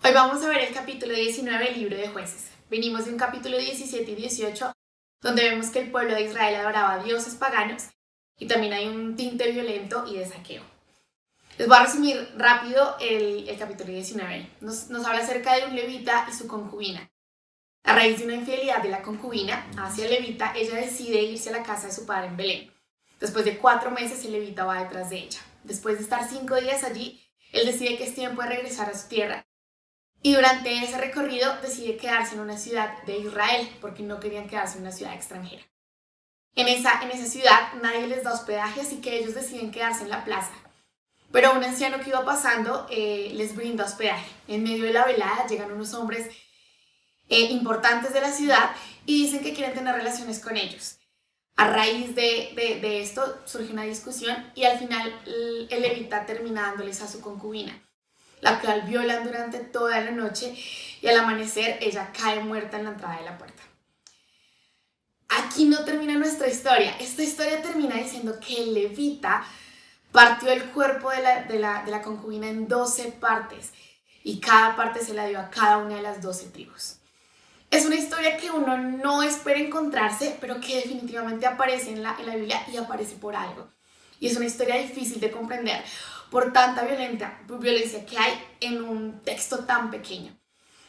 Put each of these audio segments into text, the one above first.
Hoy vamos a ver el capítulo 19 del libro de Jueces. Venimos de un capítulo 17 y 18, donde vemos que el pueblo de Israel adoraba a dioses paganos y también hay un tinte violento y de saqueo. Les voy a resumir rápido el capítulo 19. Nos habla acerca de un levita y su concubina. A raíz de una infidelidad de la concubina hacia el levita, ella decide irse a la casa de su padre en Belén. Después de 4 meses, el levita va detrás de ella. Después de estar 5 días allí, él decide que es tiempo de regresar a su tierra. Y durante ese recorrido decide quedarse en una ciudad de Israel, porque no querían quedarse en una ciudad extranjera. En esa ciudad nadie les da hospedaje, así que ellos deciden quedarse en la plaza. Pero un anciano que iba pasando les brinda hospedaje. En medio de la velada llegan unos hombres importantes de la ciudad y dicen que quieren tener relaciones con ellos. A raíz de esto surge una discusión y al final el levita termina dándoles a su concubina, la cual violan durante toda la noche y al amanecer ella cae muerta en la entrada de la puerta. Aquí no termina nuestra historia. Esta historia termina diciendo que el levita partió el cuerpo de la concubina en 12 partes y cada parte se la dio a cada una de las 12 tribus. Es una historia que uno no espera encontrarse, pero que definitivamente aparece en la Biblia y aparece por algo. Y es una historia difícil de comprender por tanta violencia que hay en un texto tan pequeño.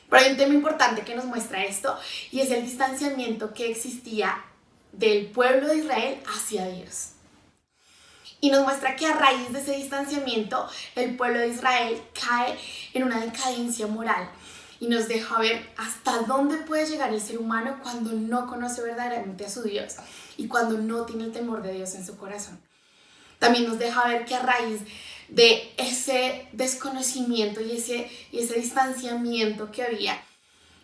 Pero hay un tema importante que nos muestra esto y es el distanciamiento que existía del pueblo de Israel hacia Dios. Y nos muestra que a raíz de ese distanciamiento el pueblo de Israel cae en una decadencia moral y nos deja ver hasta dónde puede llegar el ser humano cuando no conoce verdaderamente a su Dios y cuando no tiene el temor de Dios en su corazón. También nos deja ver que a raíz de ese desconocimiento y ese distanciamiento que había,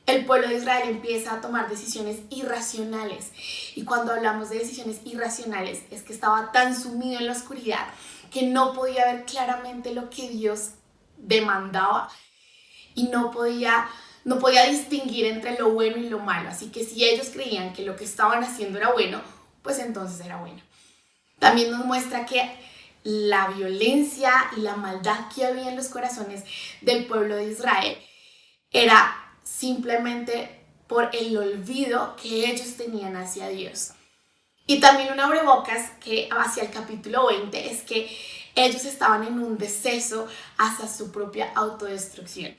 el pueblo de Israel empieza a tomar decisiones irracionales. Y cuando hablamos de decisiones irracionales es que estaba tan sumido en la oscuridad que no podía ver claramente lo que Dios demandaba y no podía distinguir entre lo bueno y lo malo. Así que si ellos creían que lo que estaban haciendo era bueno, pues entonces era bueno. También nos muestra que la violencia y la maldad que había en los corazones del pueblo de Israel era simplemente por el olvido que ellos tenían hacia Dios. Y también un abrebocas que hacia el capítulo 20 es que ellos estaban en un deceso hacia su propia autodestrucción.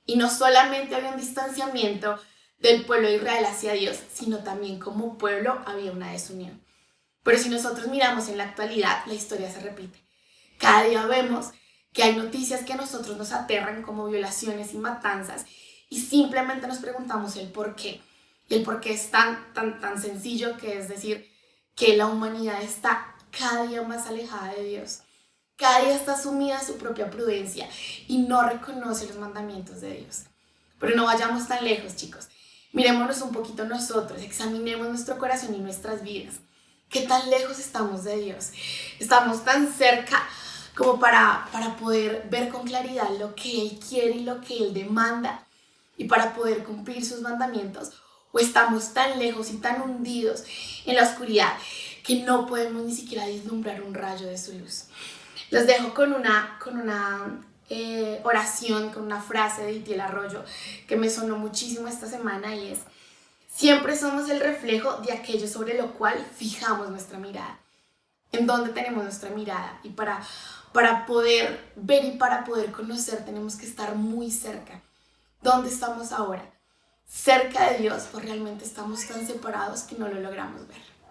Y no solamente había un distanciamiento del pueblo de Israel hacia Dios, sino también como pueblo había una desunión. Pero si nosotros miramos en la actualidad, la historia se repite. Cada día vemos que hay noticias que a nosotros nos aterran como violaciones y matanzas y simplemente nos preguntamos el por qué. Y el por qué es tan sencillo, que es decir, que la humanidad está cada día más alejada de Dios. Cada día está sumida en su propia prudencia y no reconoce los mandamientos de Dios. Pero no vayamos tan lejos, chicos. Mirémonos un poquito nosotros, examinemos nuestro corazón y nuestras vidas. ¿Qué tan lejos estamos de Dios? Estamos tan cerca como para poder ver con claridad lo que Él quiere y lo que Él demanda y para poder cumplir sus mandamientos. ¿O estamos tan lejos y tan hundidos en la oscuridad que no podemos ni siquiera vislumbrar un rayo de su luz? Los dejo con una oración, con una frase de Itiel Arroyo que me sonó muchísimo esta semana y es: siempre somos el reflejo de aquello sobre lo cual fijamos nuestra mirada. ¿En dónde tenemos nuestra mirada? Y para poder ver y para poder conocer tenemos que estar muy cerca. ¿Dónde estamos ahora? ¿Cerca de Dios o realmente estamos tan separados que no lo logramos ver?